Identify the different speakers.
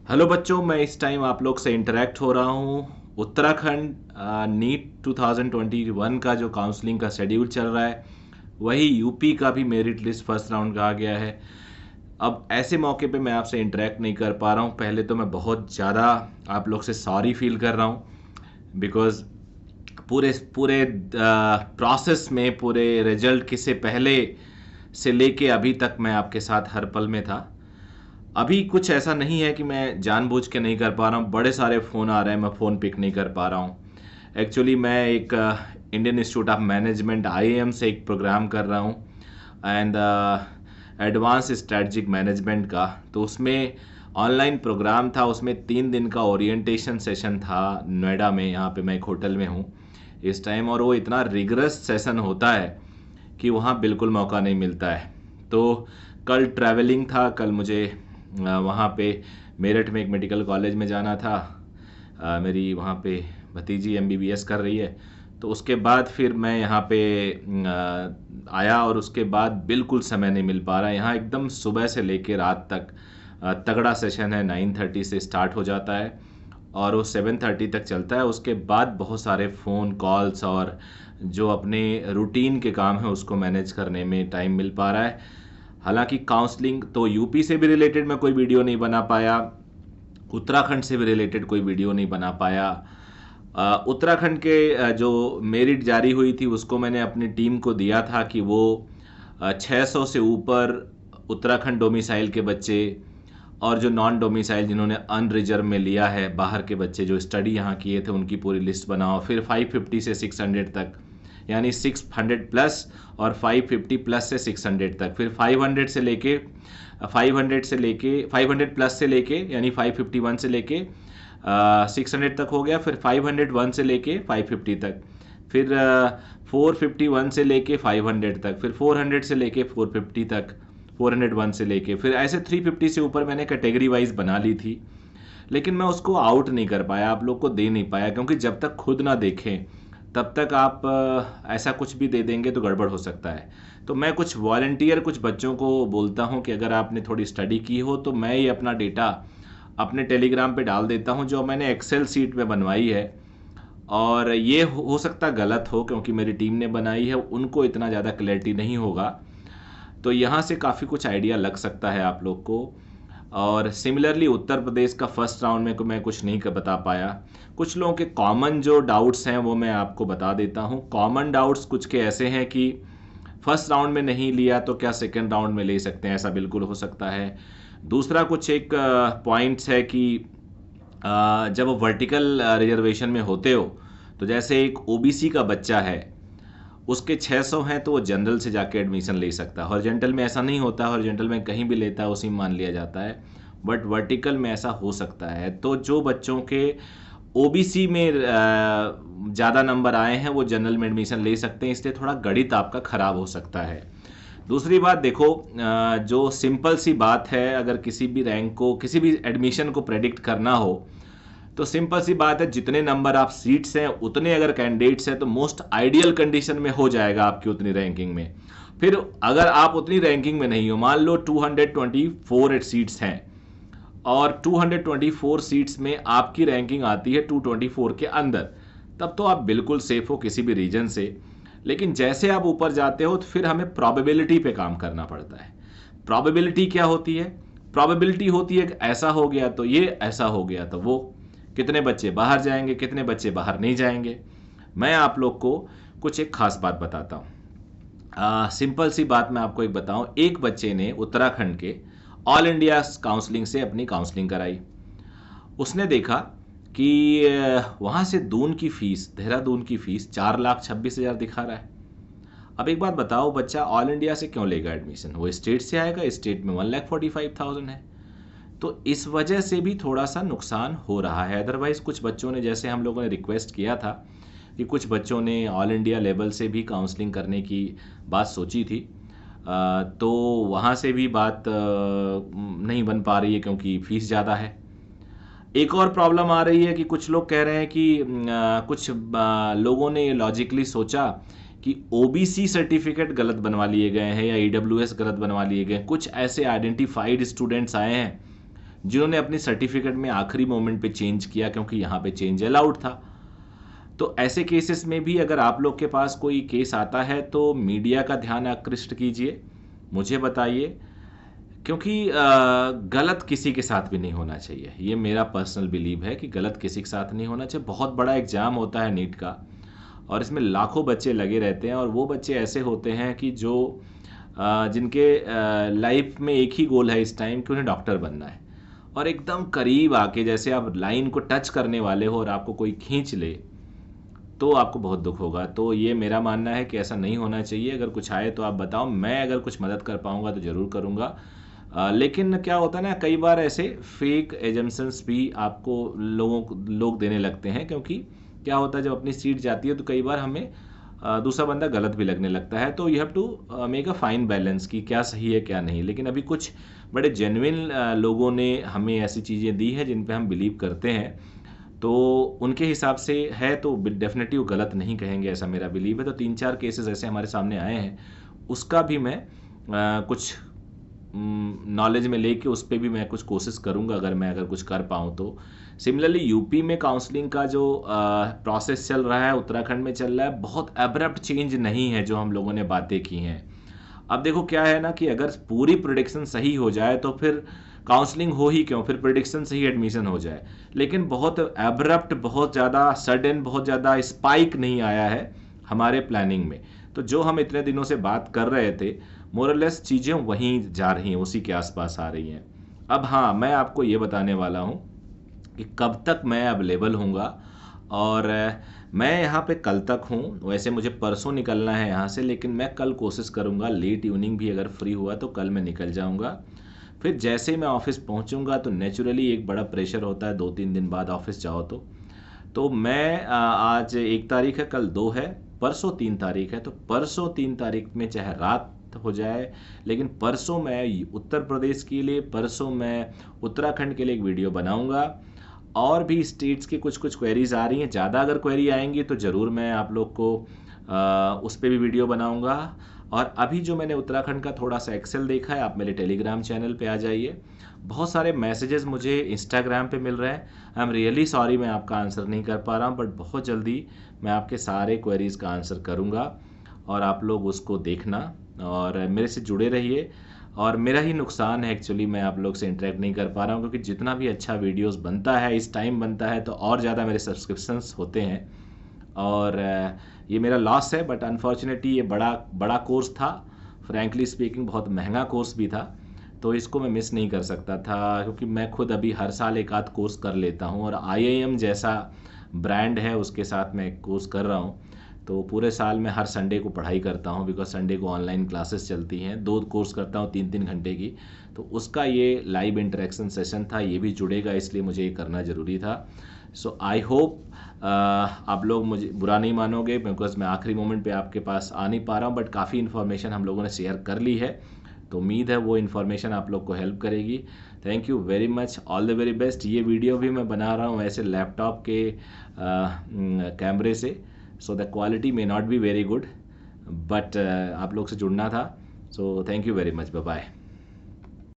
Speaker 1: Hello बच्चों, मैं इस टाइम आप लोग से इंटरेक्ट हो रहा हूँ। उत्तराखंड नीट 2021 का जो काउंसलिंग का शेड्यूल चल रहा है, वही यूपी का भी मेरिट लिस्ट फर्स्ट राउंड का आ गया है। अब ऐसे मौके पे मैं आपसे इंटरेक्ट नहीं कर पा रहा हूँ। पहले तो मैं बहुत ज़्यादा आप लोग से सॉरी फील कर रहा हूँ, बिकॉज पूरे पूरे प्रोसेस में, पूरे रिजल्ट के से पहले से लेके अभी तक मैं आपके साथ हर पल में था। अभी कुछ ऐसा नहीं है कि मैं जानबूझ के नहीं कर पा रहा हूँ। बड़े सारे फ़ोन आ रहे हैं, मैं फ़ोन पिक नहीं कर पा रहा हूँ। एक्चुअली मैं एक Indian institute of management IIM से एक प्रोग्राम कर रहा हूँ, एंड एडवांस स्ट्रेटजिक मैनेजमेंट का। तो उसमें ऑनलाइन प्रोग्राम था, उसमें 3 दिन का ओरिएंटेशन सेशन था नोएडा में। यहाँ पे मैं एक होटल में हूँ इस टाइम, और वो इतना रिगरस सेशन होता है कि वहाँ बिल्कुल मौका नहीं मिलता है। तो कल ट्रैवलिंग था, कल मुझे वहाँ पे मेरठ में एक मेडिकल कॉलेज में जाना था। मेरी वहाँ पे भतीजी एमबीबीएस कर रही है। तो उसके बाद फिर मैं यहाँ पे आया, और उसके बाद बिल्कुल समय नहीं मिल पा रहा है। यहाँ एकदम सुबह से लेके रात तक तगड़ा सेशन है। 9:30 से स्टार्ट हो जाता है और वो 7:30 तक चलता है। उसके बाद बहुत सारे फ़ोन कॉल्स और जो अपने रूटीन के काम है उसको मैनेज करने में टाइम मिल पा रहा है। हालांकि काउंसलिंग तो यूपी से भी रिलेटेड मैं कोई वीडियो नहीं बना पाया, उत्तराखंड से भी रिलेटेड कोई वीडियो नहीं बना पाया। उत्तराखंड के जो मेरिट जारी हुई थी उसको मैंने अपनी टीम को दिया था कि वो 600 से ऊपर उत्तराखंड डोमिसाइल के बच्चे और जो नॉन डोमिसाइल जिन्होंने अनरिजर्व में लिया है, बाहर के बच्चे जो स्टडी यहाँ किए थे, उनकी पूरी लिस्ट बनाओ। फिर 550 से 600 तक, यानी 600 प्लस, और 550 प्लस से 600 तक। फिर 500 प्लस से लेके, यानी 551 से लेके 600 तक हो गया। फिर 501 से लेके 550 तक। फिर 451 से लेके 500 तक। फिर 400 से लेके 450 तक, 401 से लेके। फिर ऐसे 350 से ऊपर मैंने कैटेगरी वाइज बना ली थी, लेकिन मैं उसको आउट नहीं कर पाया, आप लोग को दे नहीं पाया, क्योंकि जब तक खुद ना देखें तब तक आप ऐसा कुछ भी दे देंगे तो गड़बड़ हो सकता है। तो मैं कुछ वॉलंटियर, कुछ बच्चों को बोलता हूँ कि अगर आपने थोड़ी स्टडी की हो तो मैं ये अपना डेटा अपने टेलीग्राम पे डाल देता हूँ, जो मैंने एक्सेल सीट में बनवाई है। और ये हो सकता गलत हो, क्योंकि मेरी टीम ने बनाई है, उनको इतना ज़्यादा क्लैरिटी नहीं होगा। तो यहाँ से काफ़ी कुछ आइडिया लग सकता है आप लोग को। और सिमिलरली उत्तर प्रदेश का फर्स्ट राउंड में को मैं कुछ नहीं बता पाया। कुछ लोगों के कॉमन जो डाउट्स हैं वो मैं आपको बता देता हूँ। कॉमन डाउट्स कुछ के ऐसे हैं कि फर्स्ट राउंड में नहीं लिया तो क्या सेकेंड राउंड में ले सकते हैं, ऐसा बिल्कुल हो सकता है। दूसरा कुछ एक पॉइंट्स है कि जब वर्टिकल रिजर्वेशन में होते हो, तो जैसे एक ओबीसी का बच्चा है, उसके 600 हैं तो वो जनरल से जाके एडमिशन ले सकता है। हॉरिजॉन्टल में ऐसा नहीं होता, हॉरिजॉन्टल में कहीं भी लेता है उसी में मान लिया जाता है, बट वर्टिकल में ऐसा हो सकता है। तो जो बच्चों के ओबीसी में ज़्यादा नंबर आए हैं वो जनरल में एडमिशन ले सकते हैं, इसलिए थोड़ा गणित आपका खराब हो सकता है। दूसरी बात देखो, जो सिंपल सी बात है, अगर किसी भी रैंक को, किसी भी एडमिशन को प्रेडिक्ट करना हो तो सिंपल सी बात है, जितने नंबर आप सीट्स हैं उतने अगर कैंडिडेट्स हैं तो मोस्ट आइडियल कंडीशन में हो जाएगा आपकी उतनी रैंकिंग में। फिर अगर आप उतनी रैंकिंग में नहीं हो, मान लो 224 सीट्स हैं और 224 सीट्स में आपकी रैंकिंग आती है 224 के अंदर, तब तो आप बिल्कुल सेफ हो किसी भी रीजन से। लेकिन जैसे आप ऊपर जाते हो तो फिर हमें प्रोबेबिलिटी पे काम करना पड़ता है। प्रोबेबिलिटी क्या होती है? प्रोबेबिलिटी होती है कि ऐसा हो गया तो ये, ऐसा हो गया तो वो, कितने बच्चे बाहर जाएंगे, कितने बच्चे बाहर नहीं जाएंगे। मैं आप लोग को कुछ एक खास बात बताता हूँ। सिंपल सी बात मैं आपको एक बताऊं। एक बच्चे ने उत्तराखंड के ऑल इंडिया काउंसलिंग से अपनी काउंसलिंग कराई। उसने देखा कि वहाँ से दून की फीस, देहरादून की फीस 4,26,000 दिखा रहा है। अब एक बात बताओ, बच्चा ऑल इंडिया से क्यों लेगा एडमिशन? वो स्टेट से आएगा, स्टेट में 1,45,000 है। तो इस वजह से भी थोड़ा सा नुकसान हो रहा है। अदरवाइज कुछ बच्चों ने, जैसे हम लोगों ने रिक्वेस्ट किया था कि कुछ बच्चों ने ऑल इंडिया लेवल से भी काउंसलिंग करने की बात सोची थी, तो वहाँ से भी बात नहीं बन पा रही है क्योंकि फ़ीस ज़्यादा है। एक और प्रॉब्लम आ रही है कि कुछ लोग कह रहे हैं कि कुछ लोगों ने लॉजिकली सोचा कि ओबीसी सर्टिफिकेट गलत बनवा लिए गए हैं या ईडब्ल्यूएस गलत बनवा लिए गए हैं। कुछ ऐसे आइडेंटिफाइड स्टूडेंट्स आए हैं जिन्होंने अपनी सर्टिफिकेट में आखिरी मोमेंट पे चेंज किया क्योंकि यहाँ पे चेंज अलाउड था। तो ऐसे केसेस में भी अगर आप लोग के पास कोई केस आता है तो मीडिया का ध्यान आकृष्ट कीजिए, मुझे बताइए, क्योंकि गलत किसी के साथ भी नहीं होना चाहिए। ये मेरा पर्सनल बिलीव है कि गलत किसी के साथ नहीं होना चाहिए। बहुत बड़ा एग्ज़ाम होता है नीट का, और इसमें लाखों बच्चे लगे रहते हैं, और वो बच्चे ऐसे होते हैं कि जो जिनके लाइफ में एक ही गोल है इस टाइम कि उन्हें डॉक्टर बनना है, और एकदम करीब आके जैसे आप लाइन को टच करने वाले हो और आपको कोई खींच ले तो आपको बहुत दुख होगा। तो ये मेरा मानना है कि ऐसा नहीं होना चाहिए। अगर कुछ आए तो आप बताओ, मैं अगर कुछ मदद कर पाऊंगा तो ज़रूर करूंगा। लेकिन क्या होता है ना, कई बार ऐसे फेक एजम्पशंस भी आपको लोग देने लगते हैं, क्योंकि क्या होता है जब अपनी सीट जाती है तो कई बार हमें दूसरा बंदा गलत भी लगने लगता है। तो you have to make a fine balance कि क्या सही है क्या नहीं। लेकिन अभी कुछ बड़े जेन्युइन लोगों ने हमें ऐसी चीज़ें दी हैं जिन पे हम बिलीव करते हैं, तो उनके हिसाब से है तो डेफिनेटली वो गलत नहीं कहेंगे, ऐसा मेरा बिलीव है। तो 3-4 केसेस ऐसे हमारे सामने आए हैं, उसका भी मैं कुछ नॉलेज में लेके उस पर भी मैं कुछ कोशिश करूंगा, अगर कुछ कर पाऊँ तो। सिमिलरली यूपी में काउंसलिंग का जो प्रोसेस चल रहा है, उत्तराखंड में चल रहा है, बहुत एब्रप्ट चेंज नहीं है जो हम लोगों ने बातें की हैं। अब देखो क्या है ना कि अगर पूरी प्रेडिक्शन सही हो जाए तो फिर काउंसलिंग हो ही क्यों, फिर प्रेडिक्शन से ही एडमिशन हो जाए। लेकिन बहुत एब्रप्ट, बहुत ज़्यादा सडन, बहुत ज़्यादा स्पाइक नहीं आया है हमारे प्लानिंग में। तो जो हम इतने दिनों से बात कर रहे थे, मोरलेस चीज़ें वहीं जा रही हैं, उसी के आसपास आ रही हैं। अब हाँ, मैं आपको ये बताने वाला हूँ कि कब तक मैं अवेलेबल हूँगा, और मैं यहाँ पे कल तक हूँ। वैसे मुझे परसों निकलना है यहाँ से, लेकिन मैं कल कोशिश करूँगा, लेट इवनिंग भी अगर फ्री हुआ तो कल मैं निकल जाऊँगा। फिर जैसे ही मैं ऑफिस पहुँचूँगा तो नेचुरली एक बड़ा प्रेशर होता है 2-3 दिन बाद ऑफिस जाओ तो मैं आज 1 तारीख है, कल 2 है, परसों 3 तारीख है। तो परसों 3 तारीख में चाहे रात हो जाए, लेकिन परसों मैं उत्तर प्रदेश के लिए, परसों मैं उत्तराखंड के लिए एक वीडियो बनाऊंगा। और भी स्टेट्स की कुछ कुछ क्वेरीज आ रही हैं, ज़्यादा अगर क्वेरी आएंगी तो ज़रूर मैं आप लोग को उस पर भी वीडियो बनाऊंगा। और अभी जो मैंने उत्तराखंड का थोड़ा सा एक्सेल देखा है, आप मेरे टेलीग्राम चैनल पे आ जाइए। बहुत सारे मैसेजेस मुझे इंस्टाग्राम पे मिल रहे हैं। आई एम रियली सॉरी मैं आपका आंसर नहीं कर पा रहा हूँ, बट बहुत जल्दी मैं आपके सारे क्वेरीज का आंसर करूँगा, और आप लोग उसको देखना और मेरे से जुड़े रहिए। और मेरा ही नुकसान है एक्चुअली, मैं आप लोग से इंटरेक्ट नहीं कर पा रहा हूँ, क्योंकि जितना भी अच्छा वीडियोस बनता है इस टाइम बनता है तो और ज़्यादा मेरे सब्सक्रिप्शंस होते हैं, और ये मेरा लॉस है। बट अनफॉर्चुनेटली ये बड़ा बड़ा कोर्स था, फ्रैंकली स्पीकिंग बहुत महंगा कोर्स भी था, तो इसको मैं मिस नहीं कर सकता था, क्योंकि मैं खुद अभी हर साल एक आध कोर्स कर लेता हूँ, और IIM जैसा ब्रांड है उसके साथ मैं एक कोर्स कर रहा हूँ। तो पूरे साल में हर संडे को पढ़ाई करता हूँ, बिकॉज संडे को ऑनलाइन क्लासेस चलती हैं, 2 कोर्स करता हूँ 3-3 घंटे की। तो उसका ये लाइव इंटरेक्शन सेशन था, ये भी जुड़ेगा, इसलिए मुझे ये करना ज़रूरी था। सो आई होप आप लोग मुझे बुरा नहीं मानोगे, बिकॉज मैं आखिरी मोमेंट पे आपके पास आ नहीं पा रहा हूँ, बट काफ़ी इन्फॉर्मेशन हम लोगों ने शेयर कर ली है, तो उम्मीद है वो इन्फॉर्मेशन आप लोग को हेल्प करेगी। Thank you very much, all the very best. ये वीडियो भी मैं बना रहा हूँ ऐसे लैपटॉप के कैमरे से, so the quality may not be very good, but आप लोग से जुड़ना था। So thank you very much, bye bye.